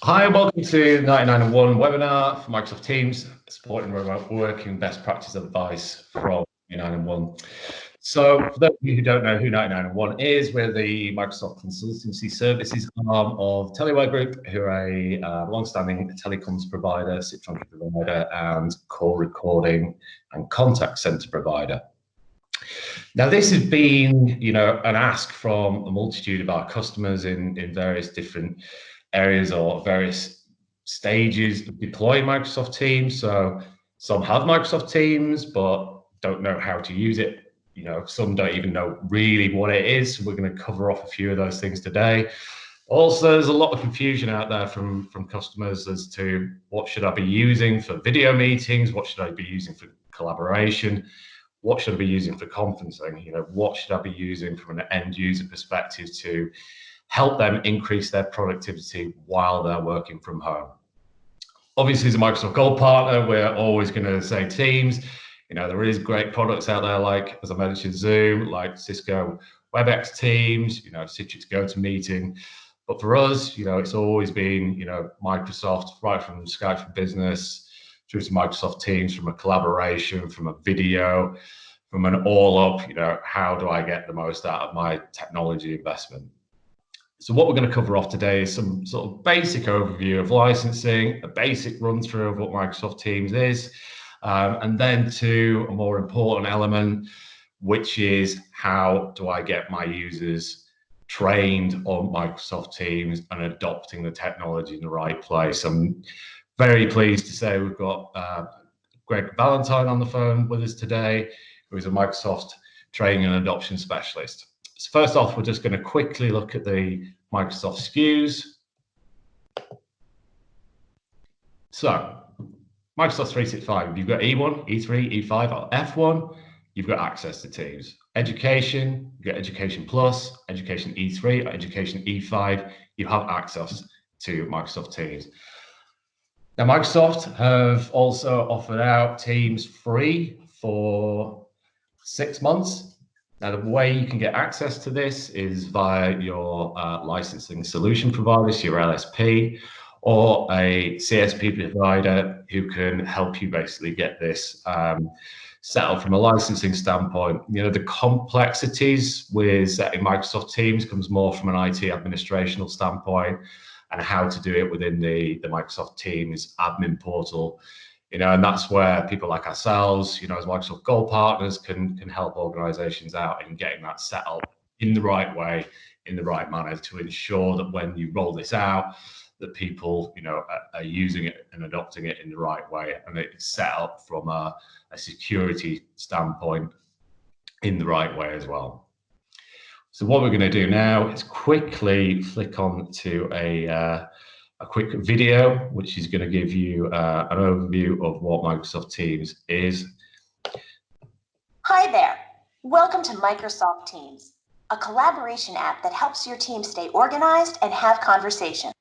Hi, and welcome to 99 and 1 webinar for Microsoft Teams, supporting remote working best practice advice from 99 and 1. So for those of you who don't know who 99 and 1 is, we're the Microsoft Consultancy Services arm of Teleware Group, who are a long-standing telecoms provider, SIP provider, and call recording and contact center provider. Now, this has been, an ask from a multitude of our customers in various different areas or various stages of deploying Microsoft Teams. So some have Microsoft Teams, but don't know how to use it. Some don't even know really what it is. So we're going to cover off a few of those things today. Also, there's a lot of confusion out there from customers as to what should I be using for video meetings, what should I be using for collaboration, what should I be using for conferencing, what should I be using from an end user perspective to help them increase their productivity while they're working from home. Obviously, as a Microsoft Gold partner, we're always going to say Teams. There is great products out there, like, as I mentioned, Zoom, like Cisco WebEx Teams, Citrix GoToMeeting. But for us, it's always been, Microsoft, right from Skype for Business through to Microsoft Teams, from a collaboration, from a video, from an all-up, how do I get the most out of my technology investment? So what we're going to cover off today is some sort of basic overview of licensing, a basic run through of what Microsoft Teams is, and then to a more important element, which is how do I get my users trained on Microsoft Teams and adopting the technology in the right place. I'm very pleased to say we've got Greg Valentine on the phone with us today, who is a Microsoft training and adoption specialist. So first off, we're just going to quickly look at the Microsoft SKUs. So Microsoft 365, you've got E1, E3, E5, or F1, you've got access to Teams. Education, you've got Education Plus, Education E3, or Education E5, you have access to Microsoft Teams. Now, Microsoft have also offered out Teams free for 6 months. Now, the way you can get access to this is via your licensing solution provider, so your LSP, or a CSP provider who can help you basically get this set up from a licensing standpoint. The complexities with setting Microsoft Teams comes more from an IT administrational standpoint and how to do it within the Microsoft Teams admin portal. And that's where people like ourselves, as Microsoft Gold partners, can help organizations out in getting that set up in the right way, in the right manner, to ensure that when you roll this out, that people, are using it and adopting it in the right way, and it's set up from a security standpoint in the right way as well. So what we're going to do now is quickly flick on to a quick video, which is going to give you an overview of what Microsoft Teams is. Hi there. Welcome to Microsoft Teams, a collaboration app that helps your team stay organized and have conversations.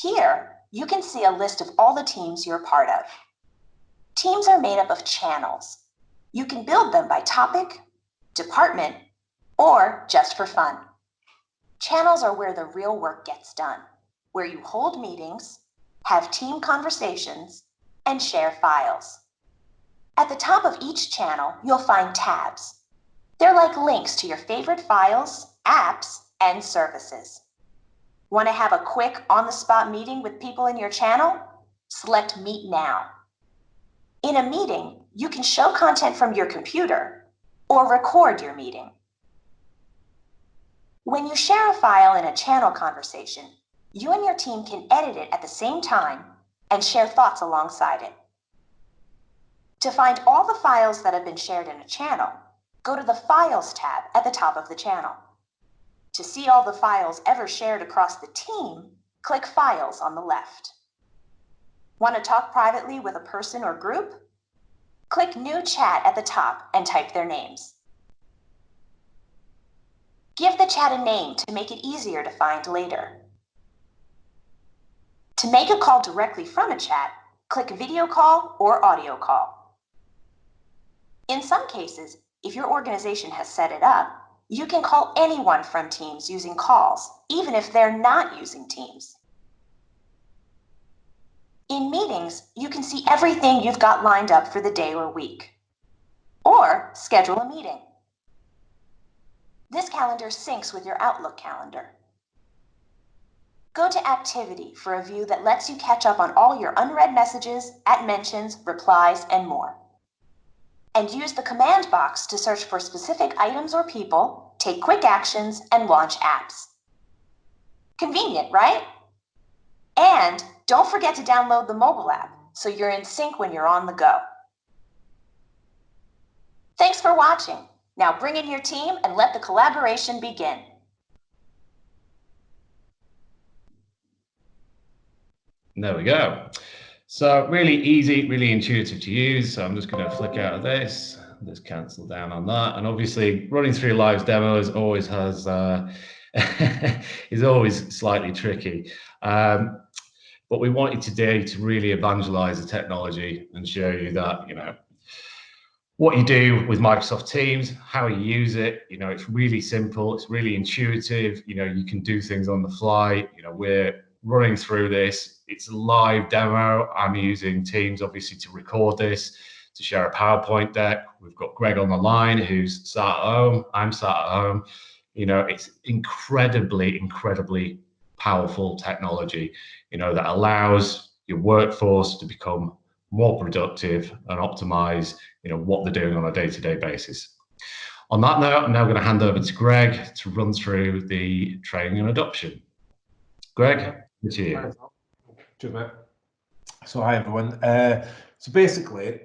Here, you can see a list of all the teams you're part of. Teams are made up of channels. You can build them by topic, department, or just for fun. Channels are where the real work gets done, where you hold meetings, have team conversations, and share files. At the top of each channel, you'll find tabs. They're like links to your favorite files, apps, and services. Want to have a quick on-the-spot meeting with people in your channel? Select Meet Now. In a meeting, you can show content from your computer or record your meeting. When you share a file in a channel conversation, you and your team can edit it at the same time and share thoughts alongside it. To find all the files that have been shared in a channel, go to the Files tab at the top of the channel. To see all the files ever shared across the team, click Files on the left. Want to talk privately with a person or group? Click New Chat at the top and type their names. Give the chat a name to make it easier to find later. To make a call directly from a chat, click Video Call or Audio Call. In some cases, if your organization has set it up, You can call anyone from Teams using calls, even if they're not using Teams. In meetings, you can see everything you've got lined up for the day or week, or schedule a meeting. This calendar syncs with your Outlook calendar. Go to Activity for a view that lets you catch up on all your unread messages, @mentions, replies, and more. And use the command box to search for specific items or people, take quick actions, and launch apps. Convenient, right? And don't forget to download the mobile app so you're in sync when you're on the go. Thanks for watching. Now bring in your team and let the collaboration begin. There we go. So really easy, really intuitive to use. So I'm just going to flick out of this, just cancel down on that. And obviously running through live demos always has, is always slightly tricky. But we wanted today to really evangelize the technology and show you that, what you do with Microsoft Teams, how you use it. It's really simple. It's really intuitive. You can do things on the fly. We're running through this. It's a live demo. I'm using Teams, obviously, to record this, to share a PowerPoint deck. We've got Greg on the line, who's sat at home. I'm sat at home. It's incredibly, incredibly powerful technology, that allows your workforce to become more productive and optimize, what they're doing on a day-to-day basis. On that note, I'm now going to hand over to Greg to run through the training and adoption. Greg, good to you. Cheers, mate. So hi, everyone. So basically,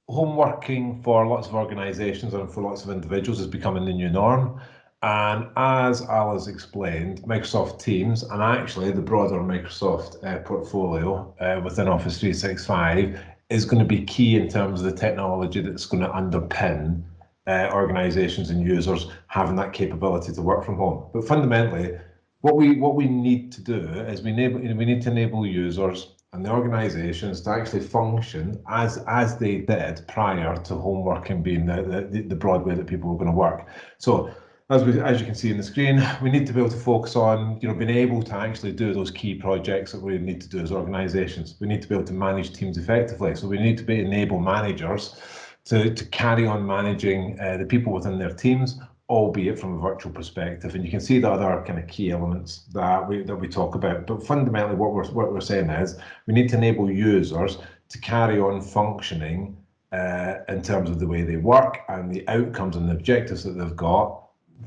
home working for lots of organizations and for lots of individuals is becoming the new norm. And as Alice explained, Microsoft Teams and actually the broader Microsoft portfolio within Office 365 is going to be key in terms of the technology that's going to underpin organizations and users having that capability to work from home. But fundamentally, what we need to do is we need to enable users and the organizations to actually function as they did prior to home working being the broad way that people were going to work. So as you can see in the screen, we need to be able to focus on being able to actually do those key projects that we need to do as organizations. We need to be able to manage teams effectively. So we need to enable managers to carry on managing the people within their teams, albeit from a virtual perspective. And you can see the other kind of key elements that we talk about. But fundamentally, what we're saying is we need to enable users to carry on functioning in terms of the way they work and the outcomes and the objectives that they've got,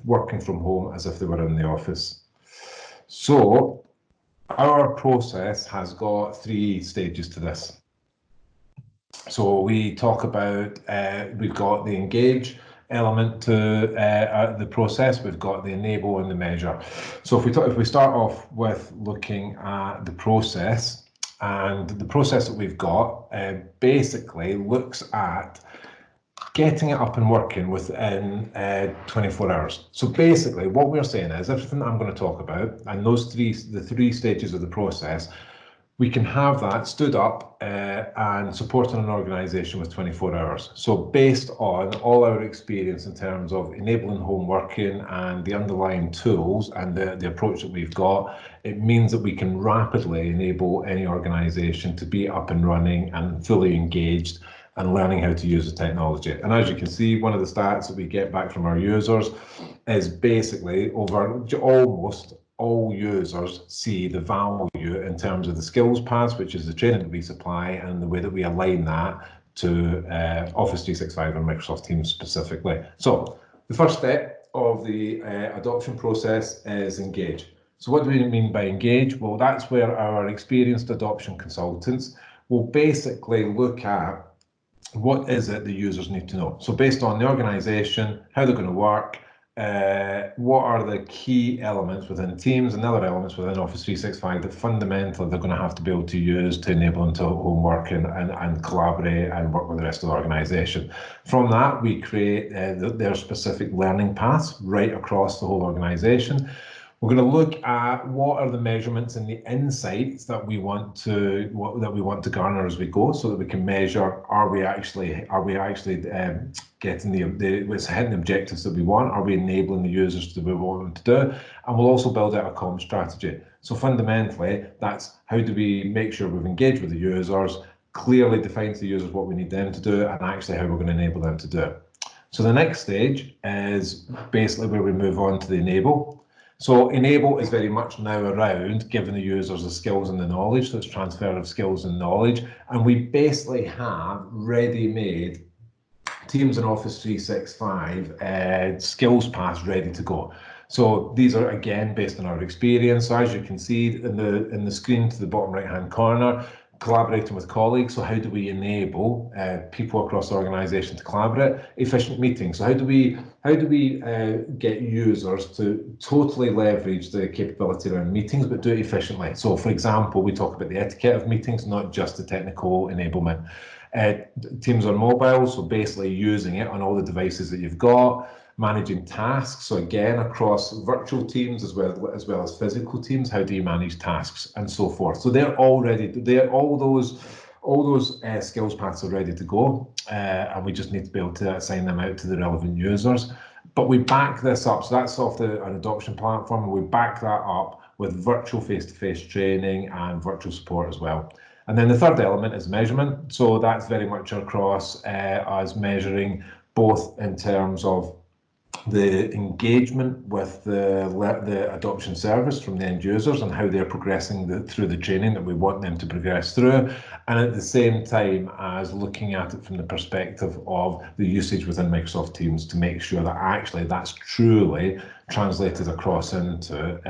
working from home as if they were in the office. So our process has got 3 stages to this. So we talk about, we've got the engage element to the process, we've got the enable and the measure. So if we start off with looking at the process, and the process that we've got basically looks at getting it up and working within 24 hours. So basically what we're saying is everything that I'm going to talk about and the three stages of the process, we can have that stood up and supporting an organization with 24 hours. So based on all our experience in terms of enabling home working and the underlying tools and the approach that we've got, it means that we can rapidly enable any organization to be up and running and fully engaged and learning how to use the technology. And as you can see, one of the stats that we get back from our users is basically over almost all users see the value in terms of the skills paths, which is the training that we supply and the way that we align that to Office 365 and Microsoft Teams specifically. So the first step of the adoption process is engage. So what do we mean by engage? Well, that's where our experienced adoption consultants will basically look at what is it the users need to know. So based on the organization, how they're going to work, what are the key elements within Teams and other elements within Office 365 that fundamentally they're going to have to be able to use to enable them to home work and collaborate and work with the rest of the organization. From that, we create their specific learning paths right across the whole organization. We're going to look at what are the measurements and the insights that we want to garner as we go, so that we can measure: are we actually getting hitting the objectives that we want? Are we enabling the users to do what we want them to do? And we'll also build out a comm strategy. So fundamentally, that's how do we make sure we've engaged with the users, clearly define to the users what we need them to do, and actually how we're going to enable them to do it. So the next stage is basically where we move on to the enable. So enable is very much now around giving the users the skills and the knowledge, so it's transfer of skills and knowledge. And we basically have ready-made Teams and Office 365 skills paths ready to go. So these are, again, based on our experience. So as you can see in the screen to the bottom right-hand corner, collaborating with colleagues. So how do we enable people across the organisation to collaborate? Efficient meetings. So how do we get users to totally leverage the capability around meetings, but do it efficiently? So, for example, we talk about the etiquette of meetings, not just the technical enablement. Teams on mobile, so basically using it on all the devices that you've got. Managing tasks, so again across virtual teams as well as physical teams, how do you manage tasks and so forth? So all those skills paths are ready to go, and we just need to be able to assign them out to the relevant users. But we back this up, so that's off an adoption platform, and we back that up with virtual face-to-face training and virtual support as well. And then the third element is measurement, so that's very much across us measuring both in terms of the engagement with the adoption service from the end users and how they're progressing through the training that we want them to progress through, and at the same time as looking at it from the perspective of the usage within Microsoft Teams to make sure that actually that's truly translated across into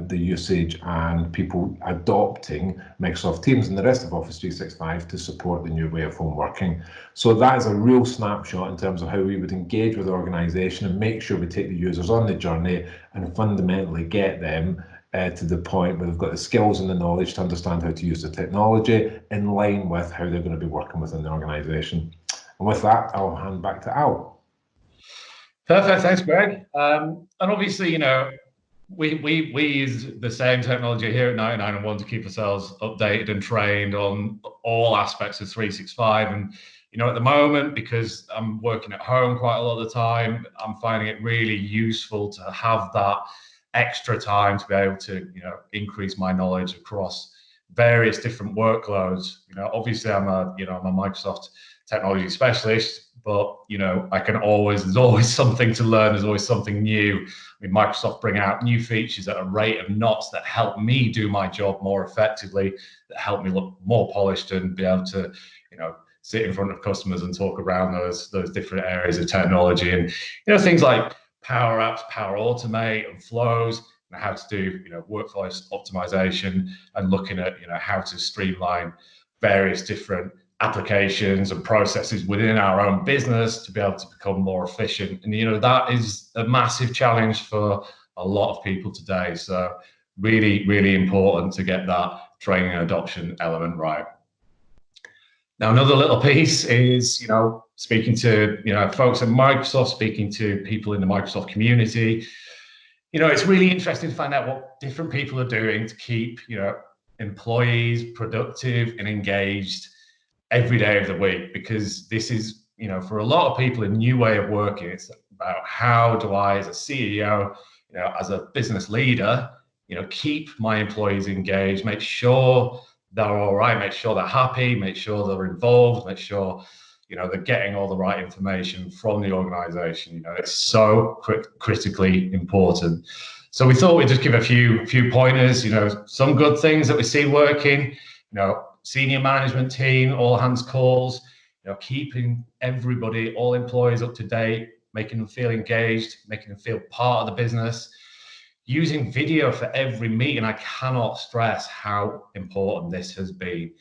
the usage and people adopting Microsoft Teams and the rest of Office 365 to support the new way of home working. So that is a real snapshot in terms of how we would engage with the organisation and make sure we take the users on the journey and fundamentally get them to the point where they've got the skills and the knowledge to understand how to use the technology in line with how they're going to be working within the organisation. And with that, I'll hand back to Al. Perfect, thanks, Greg. And obviously, you know, we use the same technology here at 99 and 1 to keep ourselves updated and trained on all aspects of 365. And you know, at the moment, because I'm working at home quite a lot of the time, I'm finding it really useful to have that extra time to be able to, you know, increase my knowledge across various different workloads. You know, obviously I'm a Microsoft technology specialist, but you know, there's always something to learn, there's always something new. I mean, Microsoft bring out new features at a rate of knots that help me do my job more effectively, that help me look more polished and be able to, you know, sit in front of customers and talk around those different areas of technology. And you know, things like Power Apps, Power Automate, and flows, and how to do, you know, workflow optimization, and looking at, you know, how to streamline various different applications and processes within our own business to be able to become more efficient. And you know, that is a massive challenge for a lot of people today. So really, really important to get that training and adoption element right. Now, another little piece is, you know, speaking to, you know, folks at Microsoft, speaking to people in the Microsoft community. You know, it's really interesting to find out what different people are doing to keep, you know, employees productive and engaged every day of the week, because this is, you know, for a lot of people, a new way of working. It's about how do I, as a CEO, you know, as a business leader, you know, keep my employees engaged, make sure they're all right, make sure they're happy, make sure they're involved, make sure, you know, they're getting all the right information from the organization. You know, it's so critically important. So we thought we'd just give a few pointers, you know, some good things that we see working, you know, senior management team, all hands calls, you know, keeping everybody, all employees up to date, making them feel engaged, making them feel part of the business. Using video for every meeting, I cannot stress how important this has been.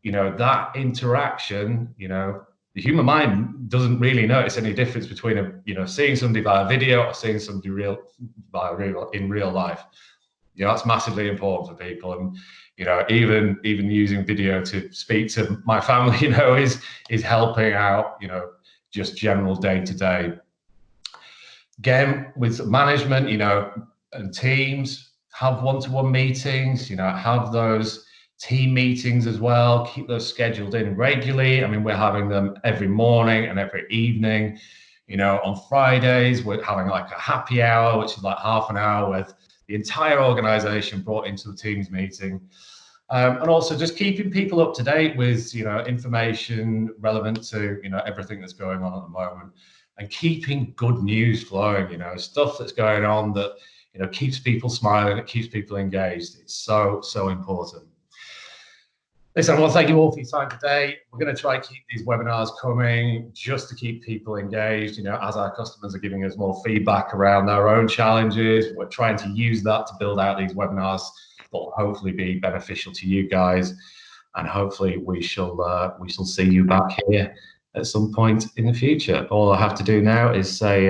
You know, that interaction, you know, the human mind doesn't really notice any difference between seeing somebody via video or seeing somebody in real life. You know, that's massively important for people. And you know, even using video to speak to my family, you know, is helping out, you know, just general day to day. Again, with management, you know, and teams, have one-to-one meetings, you know, have those team meetings as well, keep those scheduled in regularly. I mean, we're having them every morning and every evening. You know, on Fridays, we're having like a happy hour, which is like half an hour with the entire organization brought into the Teams meeting. And also just keeping people up to date with, you know, information relevant to, you know, everything that's going on at the moment, and keeping good news flowing, you know, stuff that's going on that, you know, keeps people smiling, it keeps people engaged. It's so, so important. Listen, I want to thank you all for your time today. We're going to try to keep these webinars coming just to keep people engaged. You know, as our customers are giving us more feedback around their own challenges, we're trying to use that to build out these webinars that will hopefully be beneficial to you guys. And hopefully we shall see you back here at some point in the future. All I have to do now is say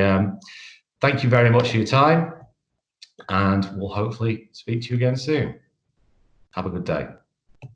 thank you very much for your time, and we'll hopefully speak to you again soon. Have a good day.